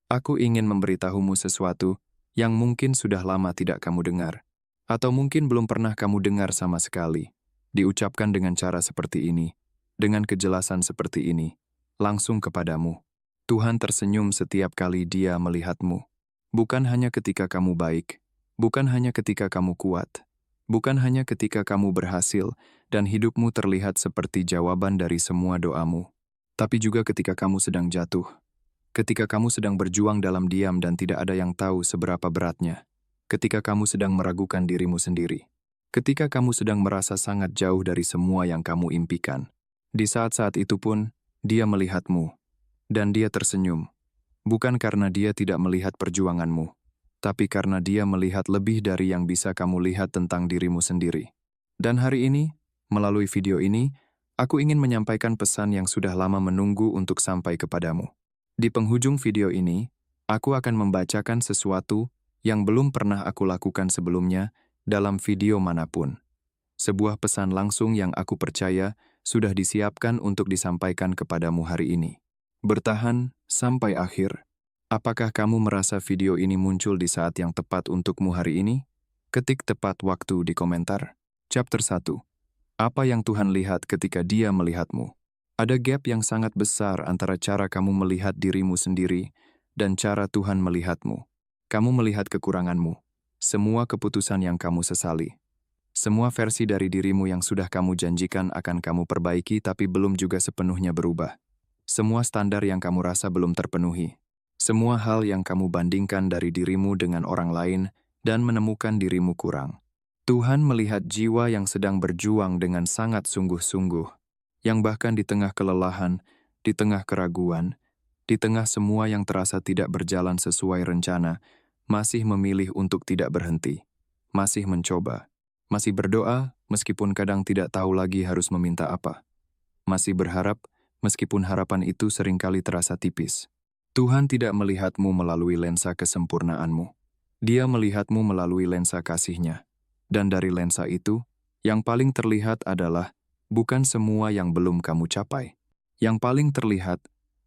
Aku ingin memberitahumu sesuatu yang mungkin sudah lama tidak kamu dengar, atau mungkin belum pernah kamu dengar sama sekali. Diucapkan dengan cara seperti ini, dengan kejelasan seperti ini, langsung kepadamu. Tuhan tersenyum setiap kali Dia melihatmu. Bukan hanya ketika kamu baik, bukan hanya ketika kamu kuat, bukan hanya ketika kamu berhasil dan hidupmu terlihat seperti jawaban dari semua doamu, tapi juga ketika kamu sedang jatuh. Ketika kamu sedang berjuang dalam diam dan tidak ada yang tahu seberapa beratnya. Ketika kamu sedang meragukan dirimu sendiri. Ketika kamu sedang merasa sangat jauh dari semua yang kamu impikan. Di saat-saat itu pun, Dia melihatmu. Dan Dia tersenyum. Bukan karena Dia tidak melihat perjuanganmu, tapi karena Dia melihat lebih dari yang bisa kamu lihat tentang dirimu sendiri. Dan hari ini, melalui video ini, aku ingin menyampaikan pesan yang sudah lama menunggu untuk sampai kepadamu. Di penghujung video ini, aku akan membacakan sesuatu yang belum pernah aku lakukan sebelumnya dalam video manapun. Sebuah pesan langsung yang aku percaya sudah disiapkan untuk disampaikan kepadamu hari ini. Bertahan sampai akhir. Apakah kamu merasa video ini muncul di saat yang tepat untukmu hari ini? Ketik tepat waktu di komentar. Chapter 1. Apa yang Tuhan lihat ketika Dia melihatmu? Ada gap yang sangat besar antara cara kamu melihat dirimu sendiri dan cara Tuhan melihatmu. Kamu melihat kekuranganmu, semua keputusan yang kamu sesali, semua versi dari dirimu yang sudah kamu janjikan akan kamu perbaiki tapi belum juga sepenuhnya berubah. Semua standar yang kamu rasa belum terpenuhi. Semua hal yang kamu bandingkan dari dirimu dengan orang lain dan menemukan dirimu kurang. Tuhan melihat jiwa yang sedang berjuang dengan sangat sungguh-sungguh, yang bahkan di tengah kelelahan, di tengah keraguan, di tengah semua yang terasa tidak berjalan sesuai rencana, masih memilih untuk tidak berhenti, masih mencoba, masih berdoa meskipun kadang tidak tahu lagi harus meminta apa, masih berharap meskipun harapan itu seringkali terasa tipis. Tuhan tidak melihatmu melalui lensa kesempurnaanmu. Dia melihatmu melalui lensa kasih-Nya. Dan dari lensa itu, yang paling terlihat adalah bukan semua yang belum kamu capai. Yang paling terlihat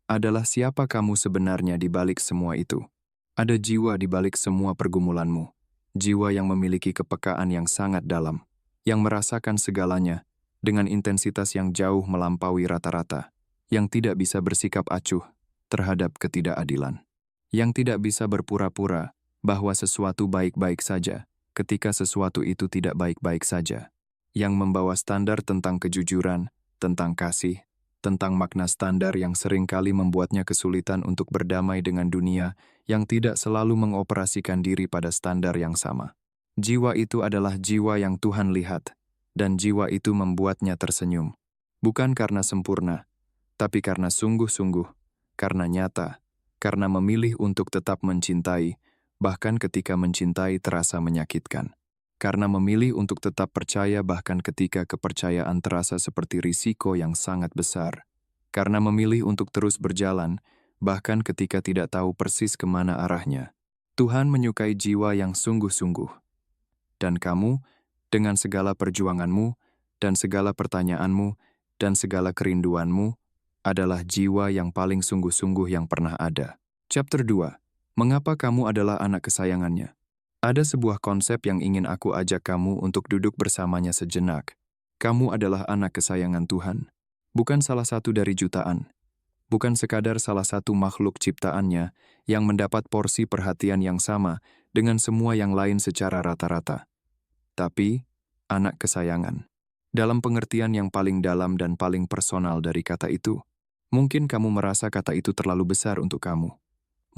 adalah siapa kamu sebenarnya di balik semua itu. Ada jiwa di balik semua pergumulanmu. Jiwa yang memiliki kepekaan yang sangat dalam, yang merasakan segalanya dengan intensitas yang jauh melampaui rata-rata, yang tidak bisa bersikap acuh terhadap ketidakadilan, yang tidak bisa berpura-pura bahwa sesuatu baik-baik saja ketika sesuatu itu tidak baik-baik saja, yang membawa standar tentang kejujuran, tentang kasih, tentang makna standar yang seringkali membuatnya kesulitan untuk berdamai dengan dunia yang tidak selalu mengoperasikan diri pada standar yang sama. Jiwa itu adalah jiwa yang Tuhan lihat, dan jiwa itu membuatnya tersenyum. Bukan karena sempurna, tapi karena sungguh-sungguh, karena nyata, karena memilih untuk tetap mencintai, bahkan ketika mencintai terasa menyakitkan. Karena memilih untuk tetap percaya bahkan ketika kepercayaan terasa seperti risiko yang sangat besar. Karena memilih untuk terus berjalan, bahkan ketika tidak tahu persis kemana arahnya. Tuhan menyukai jiwa yang sungguh-sungguh. Dan kamu, dengan segala perjuanganmu, dan segala pertanyaanmu, dan segala kerinduanmu, adalah jiwa yang paling sungguh-sungguh yang pernah ada. Chapter 2. Mengapa kamu adalah anak kesayangannya? Ada sebuah konsep yang ingin aku ajak kamu untuk duduk bersamanya sejenak. Kamu adalah anak kesayangan Tuhan. Bukan salah satu dari jutaan. Bukan sekadar salah satu makhluk ciptaannya yang mendapat porsi perhatian yang sama dengan semua yang lain secara rata-rata. Tapi, anak kesayangan. Dalam pengertian yang paling dalam dan paling personal dari kata itu, mungkin kamu merasa kata itu terlalu besar untuk kamu.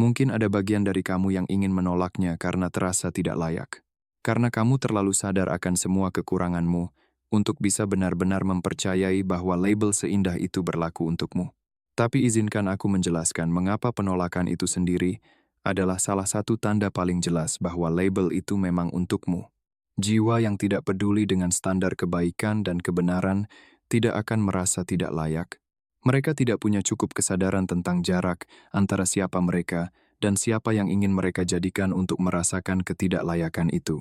Mungkin ada bagian dari kamu yang ingin menolaknya karena terasa tidak layak. Karena kamu terlalu sadar akan semua kekuranganmu untuk bisa benar-benar mempercayai bahwa label seindah itu berlaku untukmu. Tapi izinkan aku menjelaskan mengapa penolakan itu sendiri adalah salah satu tanda paling jelas bahwa label itu memang untukmu. Jiwa yang tidak peduli dengan standar kebaikan dan kebenaran tidak akan merasa tidak layak. Mereka tidak punya cukup kesadaran tentang jarak antara siapa mereka dan siapa yang ingin mereka jadikan untuk merasakan ketidaklayakan itu.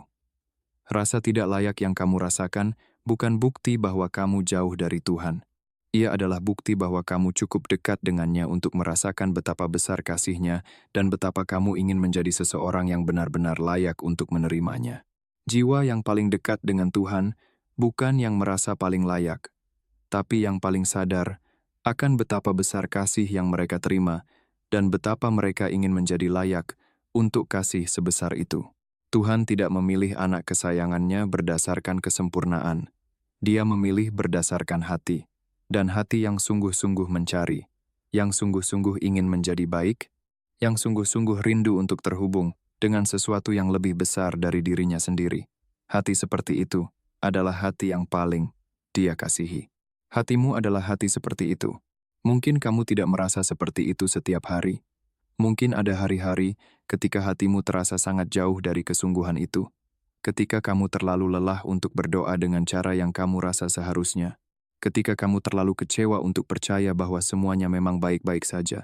Rasa tidak layak yang kamu rasakan bukan bukti bahwa kamu jauh dari Tuhan. Ia adalah bukti bahwa kamu cukup dekat dengannya untuk merasakan betapa besar kasih-Nya dan betapa kamu ingin menjadi seseorang yang benar-benar layak untuk menerimanya. Jiwa yang paling dekat dengan Tuhan bukan yang merasa paling layak, tapi yang paling sadar akan betapa besar kasih yang mereka terima dan betapa mereka ingin menjadi layak untuk kasih sebesar itu. Tuhan tidak memilih anak kesayangannya berdasarkan kesempurnaan. Dia memilih berdasarkan hati, dan hati yang sungguh-sungguh mencari, yang sungguh-sungguh ingin menjadi baik, yang sungguh-sungguh rindu untuk terhubung dengan sesuatu yang lebih besar dari dirinya sendiri. Hati seperti itu adalah hati yang paling Dia kasihi. Hatimu adalah hati seperti itu. Mungkin kamu tidak merasa seperti itu setiap hari. Mungkin ada hari-hari ketika hatimu terasa sangat jauh dari kesungguhan itu. Ketika kamu terlalu lelah untuk berdoa dengan cara yang kamu rasa seharusnya. Ketika kamu terlalu kecewa untuk percaya bahwa semuanya memang baik-baik saja.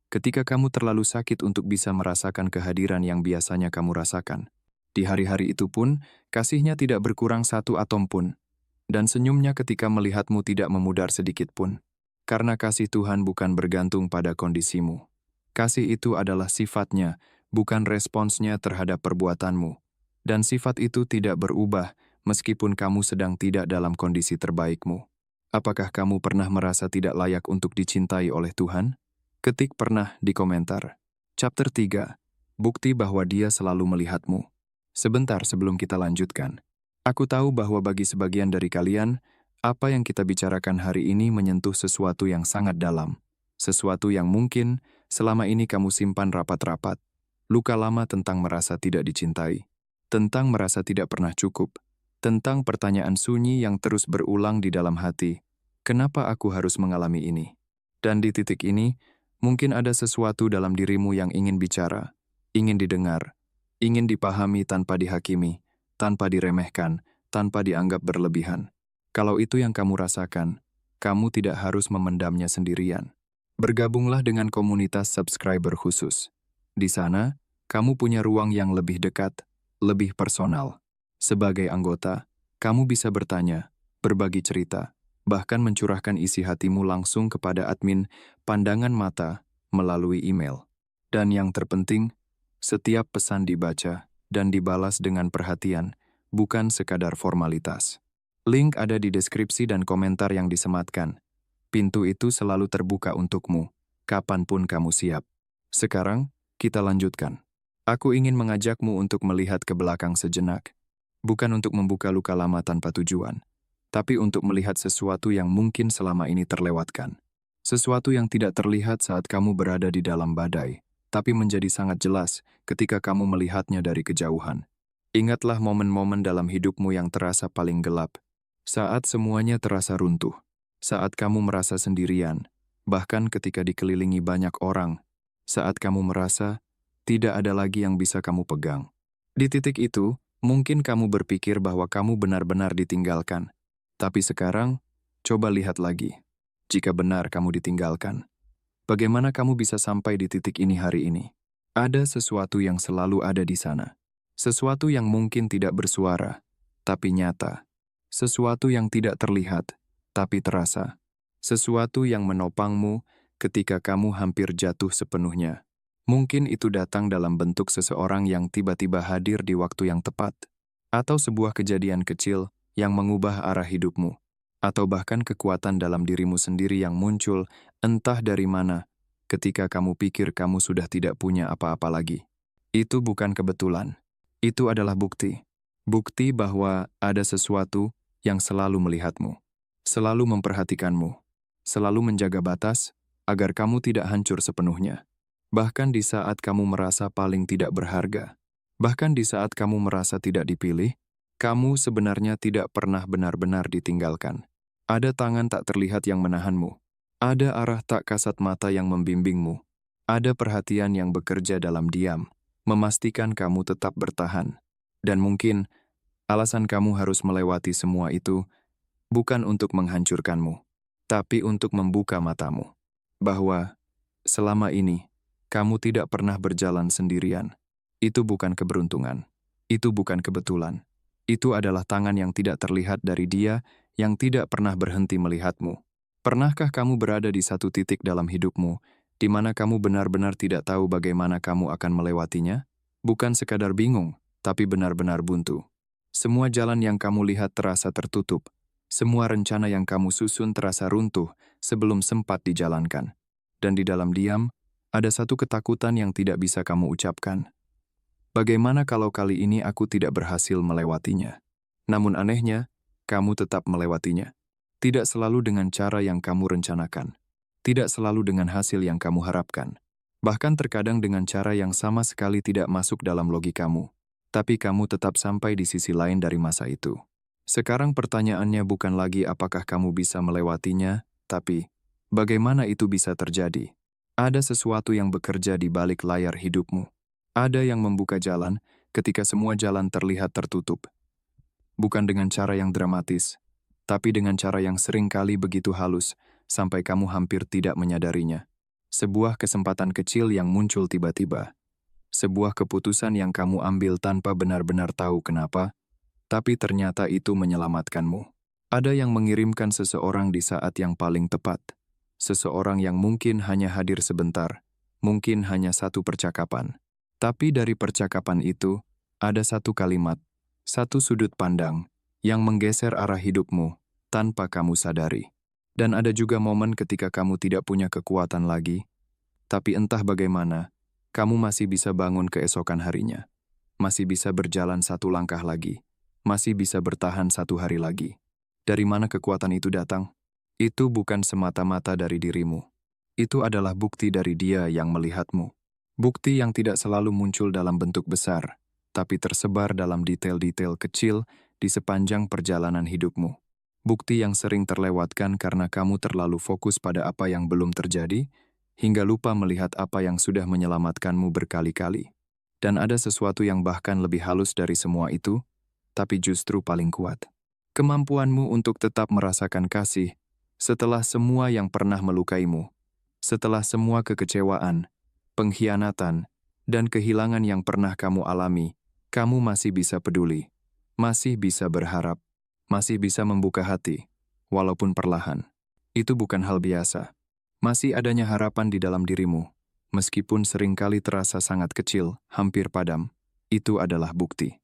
Ketika kamu terlalu sakit untuk bisa merasakan kehadiran yang biasanya kamu rasakan. Di hari-hari itu pun, kasih-Nya tidak berkurang satu atom pun. Dan senyumnya ketika melihatmu tidak memudar sedikit pun. Karena kasih Tuhan bukan bergantung pada kondisimu. Kasih itu adalah sifat-Nya, bukan responsnya terhadap perbuatanmu. Dan sifat itu tidak berubah meskipun kamu sedang tidak dalam kondisi terbaikmu. Apakah kamu pernah merasa tidak layak untuk dicintai oleh Tuhan? Ketik pernah di komentar. Chapter 3. Bukti bahwa Dia selalu melihatmu. Sebentar sebelum kita lanjutkan. Aku tahu bahwa bagi sebagian dari kalian, apa yang kita bicarakan hari ini menyentuh sesuatu yang sangat dalam. Sesuatu yang mungkin selama ini kamu simpan rapat-rapat. Luka lama tentang merasa tidak dicintai. Tentang merasa tidak pernah cukup. Tentang pertanyaan sunyi yang terus berulang di dalam hati. Kenapa aku harus mengalami ini? Dan di titik ini, mungkin ada sesuatu dalam dirimu yang ingin bicara, ingin didengar, ingin dipahami tanpa dihakimi, tanpa diremehkan, tanpa dianggap berlebihan. Kalau itu yang kamu rasakan, kamu tidak harus memendamnya sendirian. Bergabunglah dengan komunitas subscriber khusus. Di sana, kamu punya ruang yang lebih dekat, lebih personal. Sebagai anggota, kamu bisa bertanya, berbagi cerita, bahkan mencurahkan isi hatimu langsung kepada admin Pandangan Mata melalui email. Dan yang terpenting, setiap pesan dibaca dan dibalas dengan perhatian, bukan sekadar formalitas. Link ada di deskripsi dan komentar yang disematkan. Pintu itu selalu terbuka untukmu, kapanpun kamu siap. Sekarang, kita lanjutkan. Aku ingin mengajakmu untuk melihat ke belakang sejenak. Bukan untuk membuka luka lama tanpa tujuan, tapi untuk melihat sesuatu yang mungkin selama ini terlewatkan. Sesuatu yang tidak terlihat saat kamu berada di dalam badai, tapi menjadi sangat jelas ketika kamu melihatnya dari kejauhan. Ingatlah momen-momen dalam hidupmu yang terasa paling gelap, saat semuanya terasa runtuh. Saat kamu merasa sendirian, bahkan ketika dikelilingi banyak orang, saat kamu merasa tidak ada lagi yang bisa kamu pegang. Di titik itu, mungkin kamu berpikir bahwa kamu benar-benar ditinggalkan. Tapi sekarang, coba lihat lagi. Jika benar kamu ditinggalkan, bagaimana kamu bisa sampai di titik ini hari ini? Ada sesuatu yang selalu ada di sana. Sesuatu yang mungkin tidak bersuara, tapi nyata. Sesuatu yang tidak terlihat, tapi terasa. Sesuatu yang menopangmu ketika kamu hampir jatuh sepenuhnya. Mungkin itu datang dalam bentuk seseorang yang tiba-tiba hadir di waktu yang tepat, atau sebuah kejadian kecil yang mengubah arah hidupmu, atau bahkan kekuatan dalam dirimu sendiri yang muncul entah dari mana ketika kamu pikir kamu sudah tidak punya apa-apa lagi. Itu bukan kebetulan. Itu adalah bukti. Bukti bahwa ada sesuatu yang selalu melihatmu. Selalu memperhatikanmu, selalu menjaga batas agar kamu tidak hancur sepenuhnya. Bahkan di saat kamu merasa paling tidak berharga, bahkan di saat kamu merasa tidak dipilih, kamu sebenarnya tidak pernah benar-benar ditinggalkan. Ada tangan tak terlihat yang menahanmu, ada arah tak kasat mata yang membimbingmu, ada perhatian yang bekerja dalam diam, memastikan kamu tetap bertahan. Dan mungkin alasan kamu harus melewati semua itu bukan untuk menghancurkanmu, tapi untuk membuka matamu. Bahwa selama ini, kamu tidak pernah berjalan sendirian. Itu bukan keberuntungan. Itu bukan kebetulan. Itu adalah tangan yang tidak terlihat dari Dia yang tidak pernah berhenti melihatmu. Pernahkah kamu berada di satu titik dalam hidupmu, di mana kamu benar-benar tidak tahu bagaimana kamu akan melewatinya? Bukan sekadar bingung, tapi benar-benar buntu. Semua jalan yang kamu lihat terasa tertutup. Semua rencana yang kamu susun terasa runtuh sebelum sempat dijalankan. Dan di dalam diam, ada satu ketakutan yang tidak bisa kamu ucapkan. Bagaimana kalau kali ini aku tidak berhasil melewatinya? Namun anehnya, kamu tetap melewatinya. Tidak selalu dengan cara yang kamu rencanakan. Tidak selalu dengan hasil yang kamu harapkan. Bahkan terkadang dengan cara yang sama sekali tidak masuk dalam logikamu. Tapi kamu tetap sampai di sisi lain dari masa itu. Sekarang pertanyaannya bukan lagi apakah kamu bisa melewatinya, tapi bagaimana itu bisa terjadi? Ada sesuatu yang bekerja di balik layar hidupmu. Ada yang membuka jalan ketika semua jalan terlihat tertutup. Bukan dengan cara yang dramatis, tapi dengan cara yang seringkali begitu halus sampai kamu hampir tidak menyadarinya. Sebuah kesempatan kecil yang muncul tiba-tiba. Sebuah keputusan yang kamu ambil tanpa benar-benar tahu kenapa, tapi ternyata itu menyelamatkanmu. Ada yang mengirimkan seseorang di saat yang paling tepat. Seseorang yang mungkin hanya hadir sebentar, mungkin hanya satu percakapan. Tapi dari percakapan itu, ada satu kalimat, satu sudut pandang, yang menggeser arah hidupmu tanpa kamu sadari. Dan ada juga momen ketika kamu tidak punya kekuatan lagi, tapi entah bagaimana, kamu masih bisa bangun keesokan harinya. Masih bisa berjalan satu langkah lagi. Masih bisa bertahan satu hari lagi. Dari mana kekuatan itu datang? Itu bukan semata-mata dari dirimu. Itu adalah bukti dari Dia yang melihatmu. Bukti yang tidak selalu muncul dalam bentuk besar, tapi tersebar dalam detail-detail kecil di sepanjang perjalanan hidupmu. Bukti yang sering terlewatkan karena kamu terlalu fokus pada apa yang belum terjadi, hingga lupa melihat apa yang sudah menyelamatkanmu berkali-kali. Dan ada sesuatu yang bahkan lebih halus dari semua itu, tapi justru paling kuat. Kemampuanmu untuk tetap merasakan kasih setelah semua yang pernah melukaimu, setelah semua kekecewaan, pengkhianatan, dan kehilangan yang pernah kamu alami, kamu masih bisa peduli, masih bisa berharap, masih bisa membuka hati, walaupun perlahan. Itu bukan hal biasa. Masih adanya harapan di dalam dirimu, meskipun seringkali terasa sangat kecil, hampir padam. Itu adalah bukti.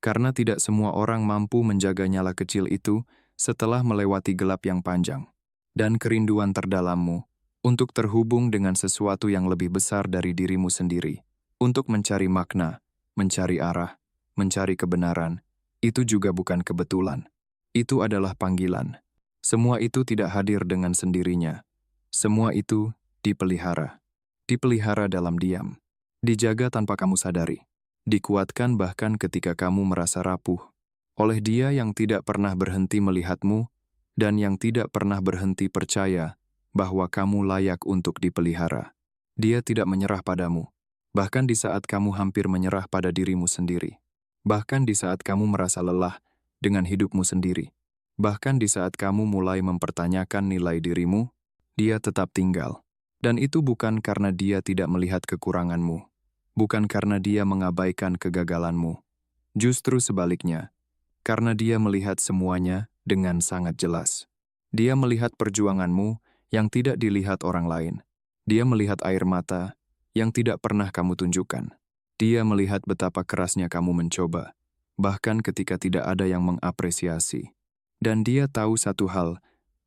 Karena tidak semua orang mampu menjaga nyala kecil itu setelah melewati gelap yang panjang. Dan kerinduan terdalammu untuk terhubung dengan sesuatu yang lebih besar dari dirimu sendiri, untuk mencari makna, mencari arah, mencari kebenaran, itu juga bukan kebetulan. Itu adalah panggilan. Semua itu tidak hadir dengan sendirinya. Semua itu dipelihara. Dipelihara dalam diam. Dijaga tanpa kamu sadari. Dikuatkan bahkan ketika kamu merasa rapuh. Oleh Dia yang tidak pernah berhenti melihatmu dan yang tidak pernah berhenti percaya bahwa kamu layak untuk dipelihara. Dia tidak menyerah padamu, bahkan di saat kamu hampir menyerah pada dirimu sendiri. Bahkan di saat kamu merasa lelah dengan hidupmu sendiri. Bahkan di saat kamu mulai mempertanyakan nilai dirimu, Dia tetap tinggal. Dan itu bukan karena Dia tidak melihat kekuranganmu. Bukan karena Dia mengabaikan kegagalanmu. Justru sebaliknya, karena Dia melihat semuanya dengan sangat jelas. Dia melihat perjuanganmu yang tidak dilihat orang lain. Dia melihat air mata yang tidak pernah kamu tunjukkan. Dia melihat betapa kerasnya kamu mencoba, bahkan ketika tidak ada yang mengapresiasi. Dan Dia tahu satu hal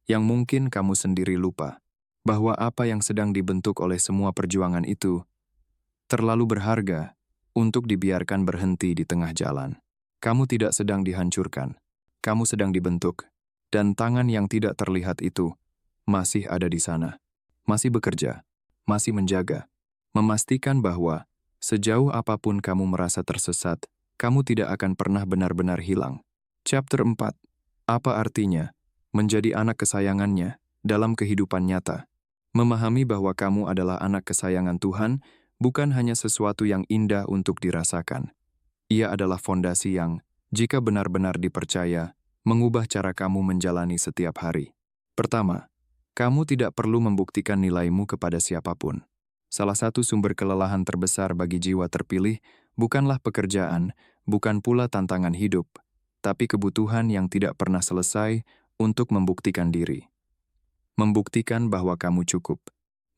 yang mungkin kamu sendiri lupa, bahwa apa yang sedang dibentuk oleh semua perjuangan itu terlalu berharga untuk dibiarkan berhenti di tengah jalan. Kamu tidak sedang dihancurkan, kamu sedang dibentuk, dan tangan yang tidak terlihat itu masih ada di sana, masih bekerja, masih menjaga, memastikan bahwa sejauh apapun kamu merasa tersesat, kamu tidak akan pernah benar-benar hilang. Chapter 4. Apa artinya menjadi anak kesayangannya dalam kehidupan nyata? Memahami bahwa kamu adalah anak kesayangan Tuhan bukan hanya sesuatu yang indah untuk dirasakan. Ia adalah fondasi yang, jika benar-benar dipercaya, mengubah cara kamu menjalani setiap hari. Pertama, kamu tidak perlu membuktikan nilaimu kepada siapapun. Salah satu sumber kelelahan terbesar bagi jiwa terpilih bukanlah pekerjaan, bukan pula tantangan hidup, tapi kebutuhan yang tidak pernah selesai untuk membuktikan diri. Membuktikan bahwa kamu cukup.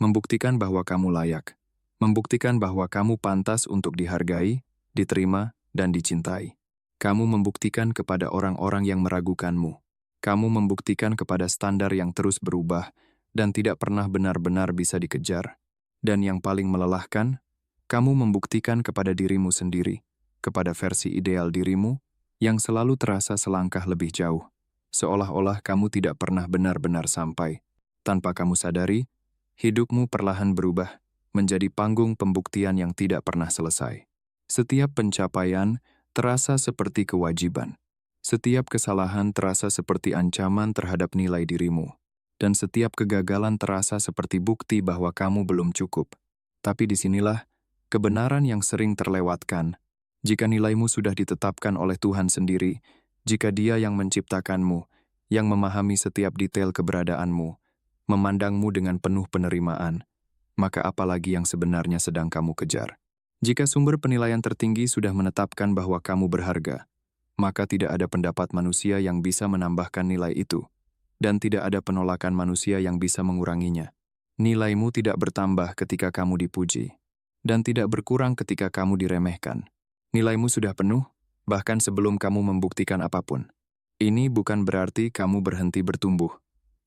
Membuktikan bahwa kamu layak. Membuktikan bahwa kamu pantas untuk dihargai, diterima, dan dicintai. Kamu membuktikan kepada orang-orang yang meragukanmu. Kamu membuktikan kepada standar yang terus berubah dan tidak pernah benar-benar bisa dikejar. Dan yang paling melelahkan, kamu membuktikan kepada dirimu sendiri, kepada versi ideal dirimu, yang selalu terasa selangkah lebih jauh, seolah-olah kamu tidak pernah benar-benar sampai. Tanpa kamu sadari, hidupmu perlahan berubah menjadi panggung pembuktian yang tidak pernah selesai. Setiap pencapaian terasa seperti kewajiban. Setiap kesalahan terasa seperti ancaman terhadap nilai dirimu. Dan setiap kegagalan terasa seperti bukti bahwa kamu belum cukup. Tapi disinilah kebenaran yang sering terlewatkan. Jika nilaimu sudah ditetapkan oleh Tuhan sendiri, jika Dia yang menciptakanmu, yang memahami setiap detail keberadaanmu, memandangmu dengan penuh penerimaan, maka apalagi yang sebenarnya sedang kamu kejar. Jika sumber penilaian tertinggi sudah menetapkan bahwa kamu berharga, maka tidak ada pendapat manusia yang bisa menambahkan nilai itu, dan tidak ada penolakan manusia yang bisa menguranginya. Nilaimu tidak bertambah ketika kamu dipuji, dan tidak berkurang ketika kamu diremehkan. Nilaimu sudah penuh, bahkan sebelum kamu membuktikan apapun. Ini bukan berarti kamu berhenti bertumbuh.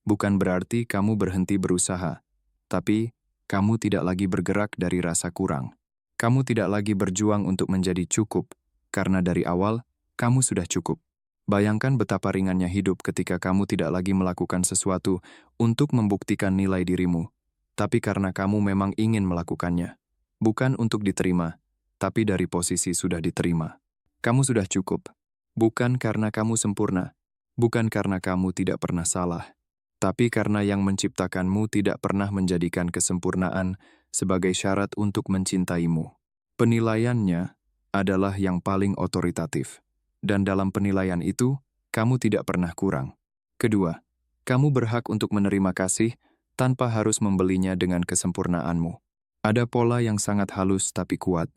Bukan berarti kamu berhenti berusaha. Tapi, kamu tidak lagi bergerak dari rasa kurang. Kamu tidak lagi berjuang untuk menjadi cukup, karena dari awal, kamu sudah cukup. Bayangkan betapa ringannya hidup ketika kamu tidak lagi melakukan sesuatu untuk membuktikan nilai dirimu, tapi karena kamu memang ingin melakukannya. Bukan untuk diterima, tapi dari posisi sudah diterima. Kamu sudah cukup. Bukan karena kamu sempurna, bukan karena kamu tidak pernah salah, tapi karena yang menciptakanmu tidak pernah menjadikan kesempurnaan sebagai syarat untuk mencintaimu. Penilaiannya adalah yang paling otoritatif. Dan dalam penilaian itu, kamu tidak pernah kurang. Kedua, kamu berhak untuk menerima kasih tanpa harus membelinya dengan kesempurnaanmu. Ada pola yang sangat halus tapi kuat,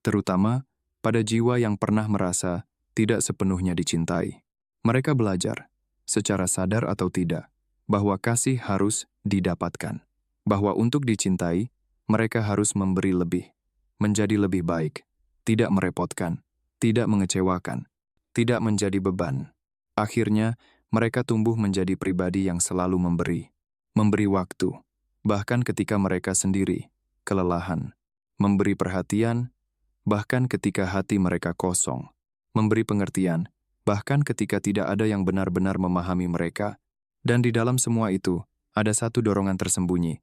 terutama pada jiwa yang pernah merasa tidak sepenuhnya dicintai. Mereka belajar, secara sadar atau tidak, bahwa kasih harus didapatkan. Bahwa untuk dicintai, mereka harus memberi lebih, menjadi lebih baik, tidak merepotkan, tidak mengecewakan, tidak menjadi beban. Akhirnya, mereka tumbuh menjadi pribadi yang selalu memberi waktu, bahkan ketika mereka sendiri kelelahan, memberi perhatian, bahkan ketika hati mereka kosong, memberi pengertian, bahkan ketika tidak ada yang benar-benar memahami mereka. Dan di dalam semua itu, ada satu dorongan tersembunyi.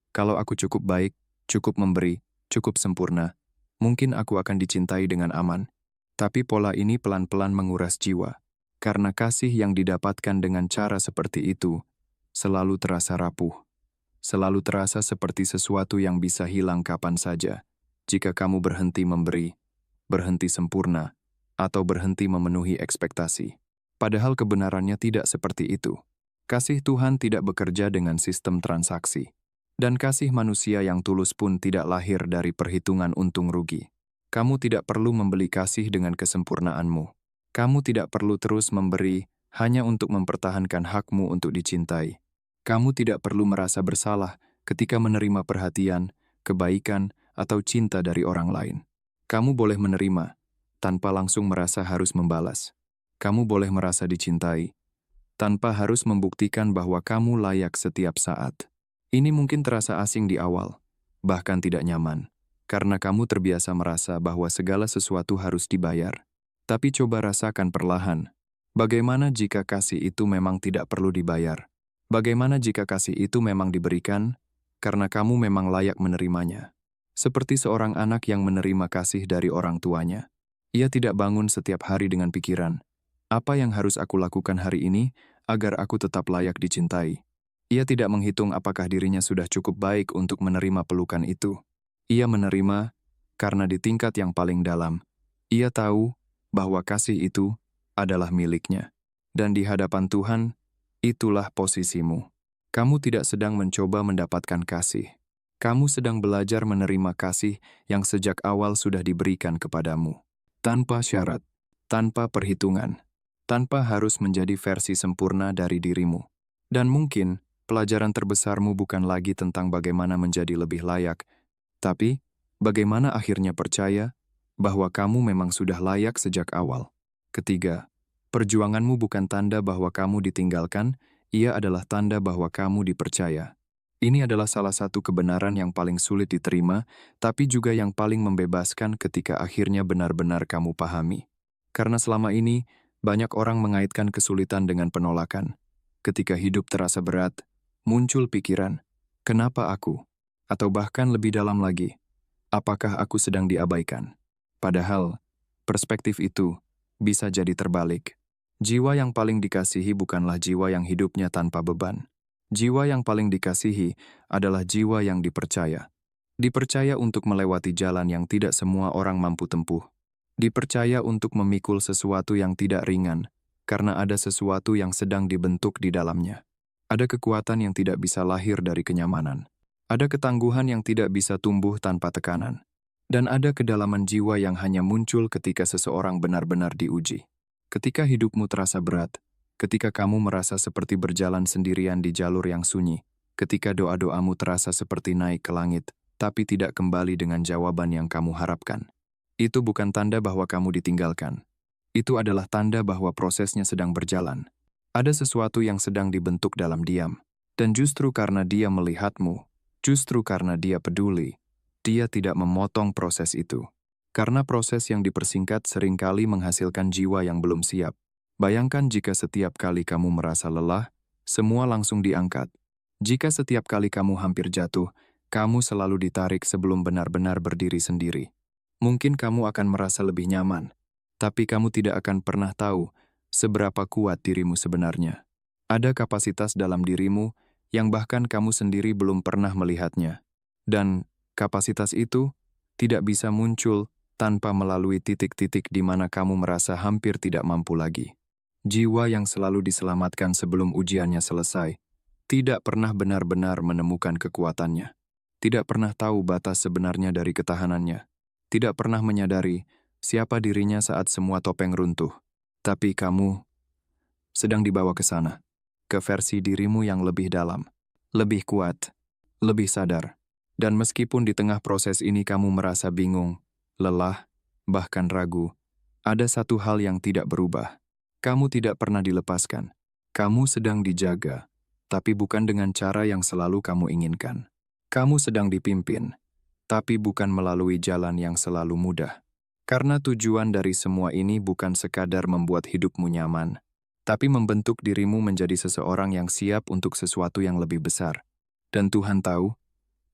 Kalau aku cukup baik, cukup memberi, cukup sempurna, mungkin aku akan dicintai dengan aman. Tapi pola ini pelan-pelan menguras jiwa, karena kasih yang didapatkan dengan cara seperti itu selalu terasa rapuh, selalu terasa seperti sesuatu yang bisa hilang kapan saja jika kamu berhenti memberi, berhenti sempurna, atau berhenti memenuhi ekspektasi. Padahal kebenarannya tidak seperti itu. Kasih Tuhan tidak bekerja dengan sistem transaksi, dan kasih manusia yang tulus pun tidak lahir dari perhitungan untung rugi. Kamu tidak perlu membeli kasih dengan kesempurnaanmu. Kamu tidak perlu terus memberi hanya untuk mempertahankan hakmu untuk dicintai. Kamu tidak perlu merasa bersalah ketika menerima perhatian, kebaikan, atau cinta dari orang lain. Kamu boleh menerima tanpa langsung merasa harus membalas. Kamu boleh merasa dicintai tanpa harus membuktikan bahwa kamu layak setiap saat. Ini mungkin terasa asing di awal, bahkan tidak nyaman. Karena kamu terbiasa merasa bahwa segala sesuatu harus dibayar. Tapi coba rasakan perlahan. Bagaimana jika kasih itu memang tidak perlu dibayar? Bagaimana jika kasih itu memang diberikan karena kamu memang layak menerimanya? Seperti seorang anak yang menerima kasih dari orang tuanya. Ia tidak bangun setiap hari dengan pikiran, apa yang harus aku lakukan hari ini agar aku tetap layak dicintai? Ia tidak menghitung apakah dirinya sudah cukup baik untuk menerima pelukan itu. Ia menerima karena di tingkat yang paling dalam, ia tahu bahwa kasih itu adalah miliknya. Dan di hadapan Tuhan, itulah posisimu. Kamu tidak sedang mencoba mendapatkan kasih. Kamu sedang belajar menerima kasih yang sejak awal sudah diberikan kepadamu. Tanpa syarat, tanpa perhitungan, tanpa harus menjadi versi sempurna dari dirimu. Dan mungkin pelajaran terbesarmu bukan lagi tentang bagaimana menjadi lebih layak, tapi bagaimana akhirnya percaya bahwa kamu memang sudah layak sejak awal. Ketiga, perjuanganmu bukan tanda bahwa kamu ditinggalkan, ia adalah tanda bahwa kamu dipercaya. Ini adalah salah satu kebenaran yang paling sulit diterima, tapi juga yang paling membebaskan ketika akhirnya benar-benar kamu pahami. Karena selama ini, banyak orang mengaitkan kesulitan dengan penolakan. Ketika hidup terasa berat, muncul pikiran, kenapa aku? Atau bahkan lebih dalam lagi, apakah aku sedang diabaikan? Padahal, perspektif itu bisa jadi terbalik. Jiwa yang paling dikasihi bukanlah jiwa yang hidupnya tanpa beban. Jiwa yang paling dikasihi adalah jiwa yang dipercaya. Dipercaya untuk melewati jalan yang tidak semua orang mampu tempuh. Dipercaya untuk memikul sesuatu yang tidak ringan, karena ada sesuatu yang sedang dibentuk di dalamnya. Ada kekuatan yang tidak bisa lahir dari kenyamanan. Ada ketangguhan yang tidak bisa tumbuh tanpa tekanan. Dan ada kedalaman jiwa yang hanya muncul ketika seseorang benar-benar diuji. Ketika hidupmu terasa berat, ketika kamu merasa seperti berjalan sendirian di jalur yang sunyi, ketika doa-doamu terasa seperti naik ke langit, tapi tidak kembali dengan jawaban yang kamu harapkan. Itu bukan tanda bahwa kamu ditinggalkan. Itu adalah tanda bahwa prosesnya sedang berjalan. Ada sesuatu yang sedang dibentuk dalam diam. Dan justru karena dia melihatmu, justru karena dia peduli, dia tidak memotong proses itu. Karena proses yang dipersingkat seringkali menghasilkan jiwa yang belum siap. Bayangkan jika setiap kali kamu merasa lelah, semua langsung diangkat. Jika setiap kali kamu hampir jatuh, kamu selalu ditarik sebelum benar-benar berdiri sendiri. Mungkin kamu akan merasa lebih nyaman, tapi kamu tidak akan pernah tahu seberapa kuat dirimu sebenarnya. Ada kapasitas dalam dirimu yang bahkan kamu sendiri belum pernah melihatnya. Dan kapasitas itu tidak bisa muncul tanpa melalui titik-titik di mana kamu merasa hampir tidak mampu lagi. Jiwa yang selalu diselamatkan sebelum ujiannya selesai, tidak pernah benar-benar menemukan kekuatannya, tidak pernah tahu batas sebenarnya dari ketahanannya, tidak pernah menyadari siapa dirinya saat semua topeng runtuh. Tapi kamu sedang dibawa ke sana, ke versi dirimu yang lebih dalam, lebih kuat, lebih sadar. Dan meskipun di tengah proses ini kamu merasa bingung, lelah, bahkan ragu, ada satu hal yang tidak berubah. Kamu tidak pernah dilepaskan. Kamu sedang dijaga, tapi bukan dengan cara yang selalu kamu inginkan. Kamu sedang dipimpin, tapi bukan melalui jalan yang selalu mudah. Karena tujuan dari semua ini bukan sekadar membuat hidupmu nyaman, tapi membentuk dirimu menjadi seseorang yang siap untuk sesuatu yang lebih besar. Dan Tuhan tahu,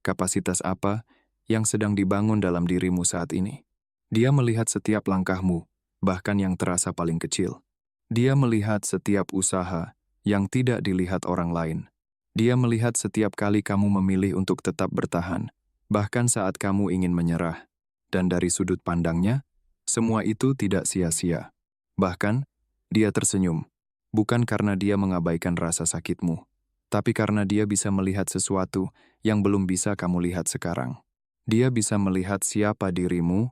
kapasitas apa yang sedang dibangun dalam dirimu saat ini. Dia melihat setiap langkahmu, bahkan yang terasa paling kecil. Dia melihat setiap usaha yang tidak dilihat orang lain. Dia melihat setiap kali kamu memilih untuk tetap bertahan, bahkan saat kamu ingin menyerah. Dan dari sudut pandangnya, semua itu tidak sia-sia. Bahkan, dia tersenyum, bukan karena dia mengabaikan rasa sakitmu, tapi karena dia bisa melihat sesuatu yang belum bisa kamu lihat sekarang. Dia bisa melihat siapa dirimu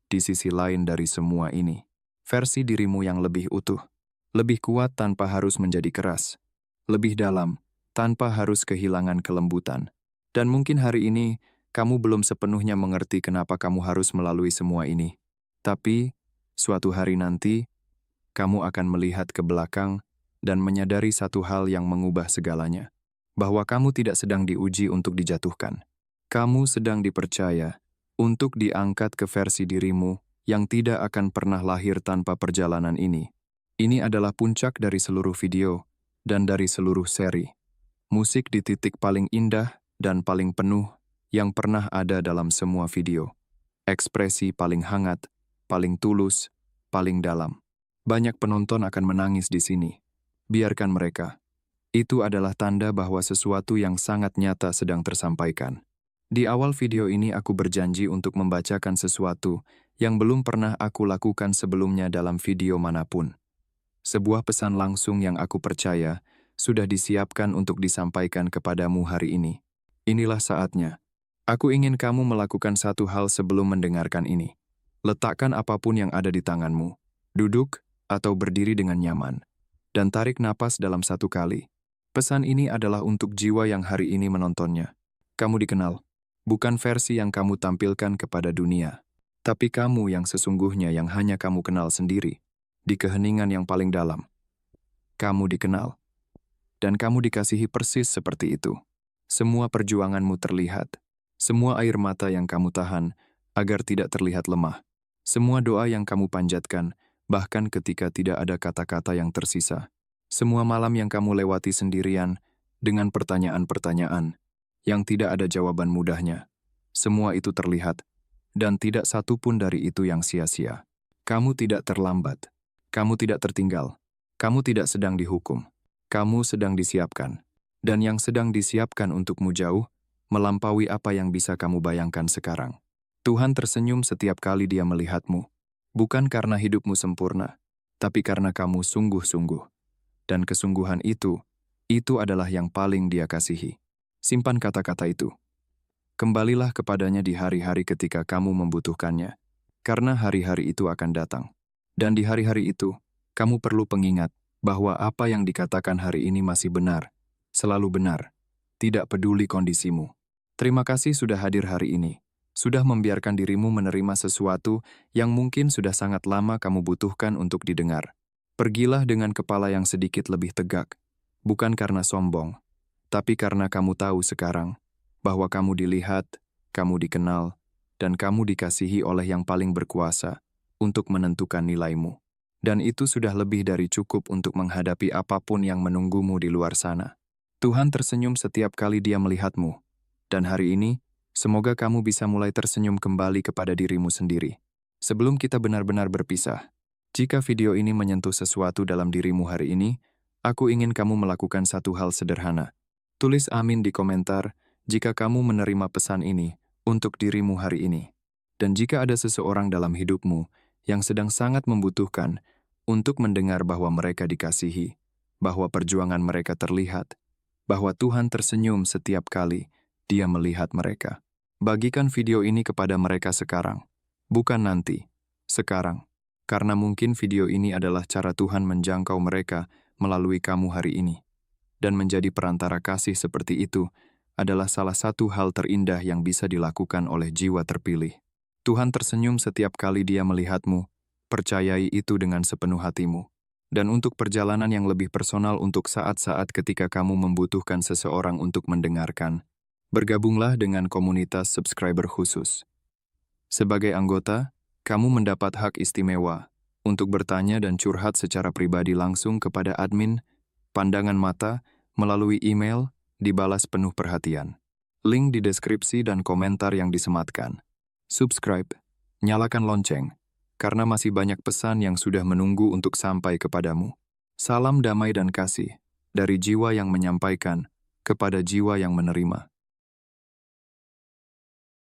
di sisi lain dari semua ini. Versi dirimu yang lebih utuh. Lebih kuat tanpa harus menjadi keras. Lebih dalam, tanpa harus kehilangan kelembutan. Dan mungkin hari ini, kamu belum sepenuhnya mengerti kenapa kamu harus melalui semua ini. Tapi, suatu hari nanti, kamu akan melihat ke belakang dan menyadari satu hal yang mengubah segalanya. Bahwa kamu tidak sedang diuji untuk dijatuhkan. Kamu sedang dipercaya untuk diangkat ke versi dirimu yang tidak akan pernah lahir tanpa perjalanan ini. Ini adalah puncak dari seluruh video dan dari seluruh seri. Musik di titik paling indah dan paling penuh yang pernah ada dalam semua video. Ekspresi paling hangat, paling tulus, paling dalam. Banyak penonton akan menangis di sini. Biarkan mereka. Itu adalah tanda bahwa sesuatu yang sangat nyata sedang tersampaikan. Di awal video ini aku berjanji untuk membacakan sesuatu yang belum pernah aku lakukan sebelumnya dalam video manapun. Sebuah pesan langsung yang aku percaya sudah disiapkan untuk disampaikan kepadamu hari ini. Inilah saatnya. Aku ingin kamu melakukan satu hal sebelum mendengarkan ini. Letakkan apapun yang ada di tanganmu. Duduk atau berdiri dengan nyaman. Dan tarik napas dalam satu kali. Pesan ini adalah untuk jiwa yang hari ini menontonnya. Kamu dikenal, bukan versi yang kamu tampilkan kepada dunia, tapi kamu yang sesungguhnya yang hanya kamu kenal sendiri, di keheningan yang paling dalam. Kamu dikenal, dan kamu dikasihi persis seperti itu. Semua perjuanganmu terlihat, semua air mata yang kamu tahan agar tidak terlihat lemah, semua doa yang kamu panjatkan, bahkan ketika tidak ada kata-kata yang tersisa. Semua malam yang kamu lewati sendirian dengan pertanyaan-pertanyaan yang tidak ada jawaban mudahnya. Semua itu terlihat, dan tidak satu pun dari itu yang sia-sia. Kamu tidak terlambat, kamu tidak tertinggal, kamu tidak sedang dihukum. Kamu sedang disiapkan, dan yang sedang disiapkan untukmu jauh, melampaui apa yang bisa kamu bayangkan sekarang. Tuhan tersenyum setiap kali Dia melihatmu, bukan karena hidupmu sempurna, tapi karena kamu sungguh-sungguh. Dan kesungguhan itu adalah yang paling Dia kasihi. Simpan kata-kata itu. Kembalilah kepadanya di hari-hari ketika kamu membutuhkannya, karena hari-hari itu akan datang. Dan di hari-hari itu, kamu perlu pengingat bahwa apa yang dikatakan hari ini masih benar, selalu benar, tidak peduli kondisimu. Terima kasih sudah hadir hari ini, sudah membiarkan dirimu menerima sesuatu yang mungkin sudah sangat lama kamu butuhkan untuk didengar. Pergilah dengan kepala yang sedikit lebih tegak, bukan karena sombong, tapi karena kamu tahu sekarang bahwa kamu dilihat, kamu dikenal, dan kamu dikasihi oleh yang paling berkuasa untuk menentukan nilaimu. Dan itu sudah lebih dari cukup untuk menghadapi apapun yang menunggumu di luar sana. Tuhan tersenyum setiap kali Dia melihatmu. Dan hari ini, semoga kamu bisa mulai tersenyum kembali kepada dirimu sendiri. Sebelum kita benar-benar berpisah, jika video ini menyentuh sesuatu dalam dirimu hari ini, aku ingin kamu melakukan satu hal sederhana. Tulis amin di komentar jika kamu menerima pesan ini untuk dirimu hari ini. Dan jika ada seseorang dalam hidupmu yang sedang sangat membutuhkan untuk mendengar bahwa mereka dikasihi, bahwa perjuangan mereka terlihat, bahwa Tuhan tersenyum setiap kali Dia melihat mereka. Bagikan video ini kepada mereka sekarang, bukan nanti, sekarang. Karena mungkin video ini adalah cara Tuhan menjangkau mereka melalui kamu hari ini. Dan menjadi perantara kasih seperti itu adalah salah satu hal terindah yang bisa dilakukan oleh jiwa terpilih. Tuhan tersenyum setiap kali Dia melihatmu. Percayai itu dengan sepenuh hatimu. Dan untuk perjalanan yang lebih personal untuk saat-saat ketika kamu membutuhkan seseorang untuk mendengarkan, bergabunglah dengan komunitas subscriber khusus. Sebagai anggota, kamu mendapat hak istimewa untuk bertanya dan curhat secara pribadi langsung kepada admin, pandangan mata, melalui email, dibalas penuh perhatian. Link di deskripsi dan komentar yang disematkan. Subscribe, nyalakan lonceng, karena masih banyak pesan yang sudah menunggu untuk sampai kepadamu. Salam damai dan kasih, dari jiwa yang menyampaikan kepada jiwa yang menerima.